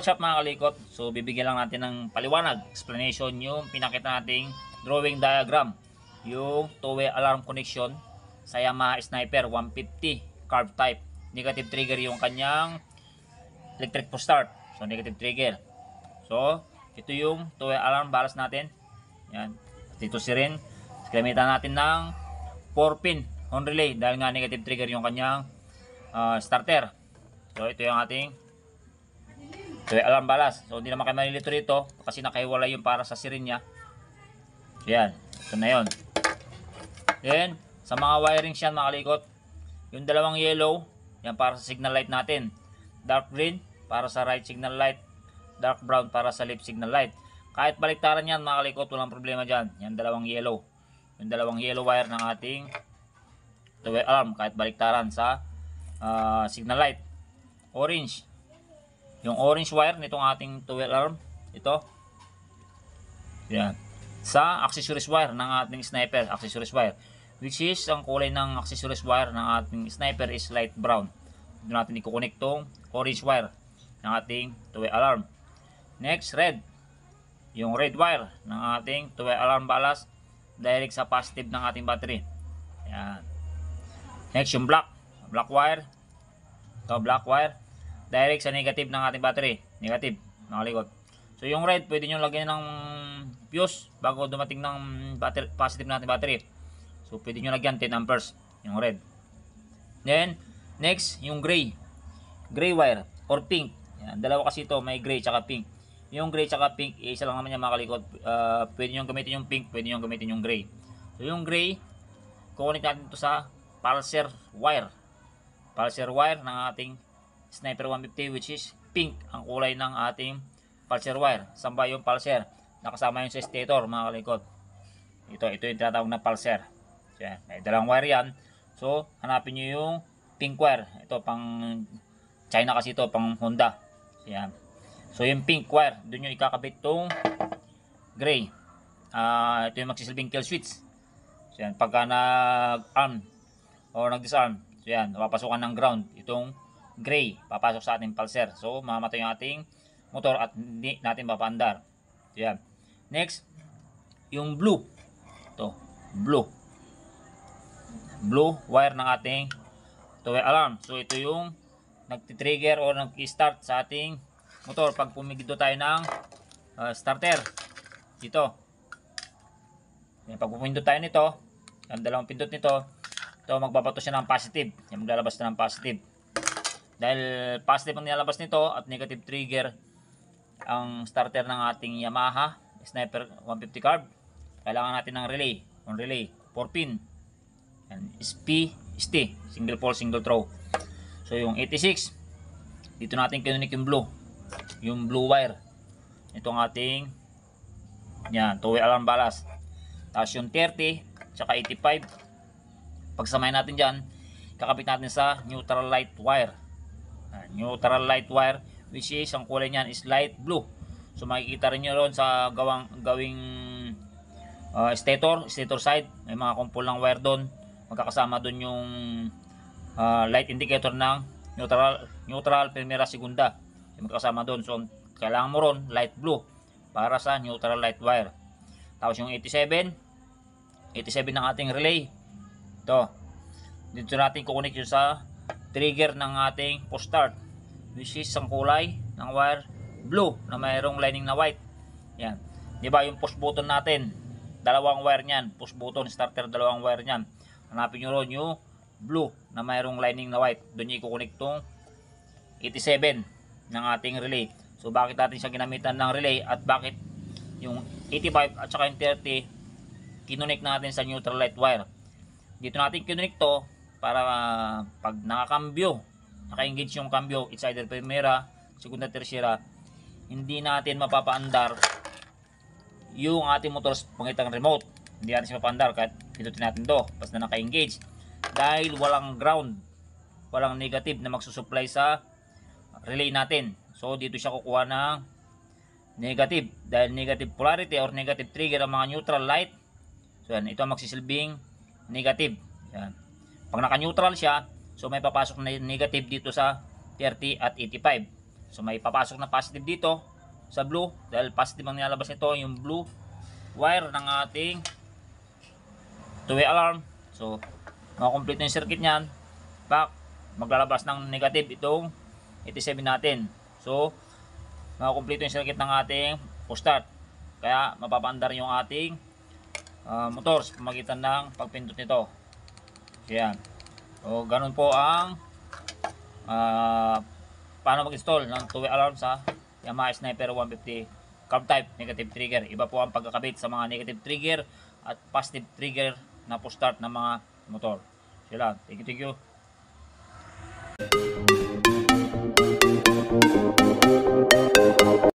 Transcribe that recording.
what's up mga kalikot? So bibigyan lang natin ng paliwanag, explanation yung pinakita nating drawing diagram, yung two-way alarm connection sa Yamaha Sniper 150 carb type. Negative trigger yung kanyang electric push start. So negative trigger. So ito yung two-way alarm balas natin. Yan. At ito si rin. Gamitan natin ng 4-pin on relay dahil nga negative trigger yung kanyang starter. So ito yung ating alarm balas. So hindi naman kayo malilito rito kasi nakahiwalay yung para sa sirin niya. Yan. Ito na yun. Then sa mga wirings yan mga kalikot, yung dalawang yellow, yan para sa signal light natin. Dark green para sa right signal light. Dark brown para sa left signal light. Kahit baliktaran yan mga kalikot, walang problema dyan. Yan dalawang yellow. Yung dalawang yellow wire ng ating two-way alarm kahit baliktaran sa signal light. Orange. Yung orange wire nitong ating two-way alarm, ito. Yan. Sa accessories wire ng ating sniper, accessories wire. Which is, ang kulay ng accessories wire ng ating sniper is light brown. Doon natin i-connect tong orange wire ng ating two-way alarm. Next, red. Yung red wire ng ating two-way alarm balas direct sa positive ng ating battery. Yan. Next, yung black. Black wire. Ito, black wire. Direct sa negative ng ating battery. Negative. Nakalikot. So, yung red, pwede nyo lagyan ng fuse bago dumating ng battery, positive na ating battery. So, pwede nyo lagyan 10 amperes. Yung red. Then, next, yung gray. Gray wire or pink. Yan. Dalawa kasi ito. May gray tsaka pink. Yung gray tsaka pink, isa lang naman yan mga kalikot. Pwede nyo gamitin yung pink, pwede nyo gamitin yung gray. So, yung gray, kukunik natin ito sa pulsar wire. Pulsar wire ng ating Sniper 150 which is pink ang kulay ng ating pulsar wire. Saan ba yung pulsar? Nakasama yung sa stator mga kalikot. Ito yung tinatawag na pulsar. So, may dalawang wire yan. So hanapin nyo yung pink wire. Ito pang China kasi ito, pang Honda. Yan. So yung pink wire, doon nyo ikakabit tong gray. Ito yung magsisilbing kill switch. So yan, pagka nag-arm o nag-disarm, so yan, papasukan ng ground itong gray, papasok sa ating pulsar. So mamatay yung ating motor at hindi natin papaandar. So yan. Next, yung blue. Ito, blue. Blue wire ng ating two-way alarm. So ito yung nagti-trigger o nag-start sa ating motor pag pumigdo tayo ng starter. Dito. Yan, pag pumindot tayo nito, ang dalawang pindot nito, ito magbabato siya ng positive. Yan, maglalabas na ng positive. Dahil positive ang nilalabas nito at negative trigger ang starter ng ating Yamaha Sniper 150 carb, kailangan natin ng relay. On relay, 4-pin. Yan, SP, ST, single pole, single throw. So yung 86, dito natin kinunik yung blue. Yung blue wire. Itong ating yan, two-way alarm balas. Tapos yung 30, tsaka 85, pagsamahin natin dyan, kakabit natin sa neutral light wire. Neutral light wire which is ang kulay niyan is light blue. So makikita rin nyo ron sa gawing stator side, may mga kumpul ng wire doon. Magkakasama doon yung light indicator ng neutral primera segunda. Magkakasama doon. So kailangan mo ron light blue para sa neutral light wire. Tapos yung 87 ng ating relay. Ito. Dito natin kukunik yun sa trigger ng ating push start which is ang kulay ng wire blue na mayroong lining na white. Yan. Di ba yung push button natin, dalawang wire niyan, push button starter, dalawang wire niyan. Hanapin niyo ron yung blue na mayroong lining na white. Doon niyo i-connect tong 87 ng ating relay. So bakit natin siya ginamitan ng relay at bakit yung 85 at saka yung 30 kinonnect natin sa neutral light wire? Dito natin kinonnect to para pag nakakambyo, naka-engage yung cambio, it's either primera, segunda, tercera, hindi natin mapapaandar yung ating motor sa pangitang remote. Hindi natin siya mapaandar kahit pindutin natin to basta naka-engage. Dahil walang ground, walang negative na magsusupply sa relay natin. So dito siya kukuha ng negative. Dahil negative polarity or negative trigger ang mga neutral light. So yan, ito ang magsisilbing negative. Yan. Pag naka-neutral siya, so may papasok na negative dito sa 30 at 85. So may papasok na positive dito sa blue, dahil positive ang nilalabas nito, yung blue wire ng ating two-way alarm. So makakomplete yung circuit niyan. Back, maglalabas ng negative itong 87 natin. So makakomplete yung circuit ng ating push start. Kaya mapapaandar yung ating motor sa pamagitan ng pagpindot nito. So yan. So ganun po ang paano mag-install ng two-way alarm sa Yamaha Sniper 150 carb type negative trigger. Iba po ang pagkakabit sa mga negative trigger at positive trigger na push start ng mga motor. Sila, thank you.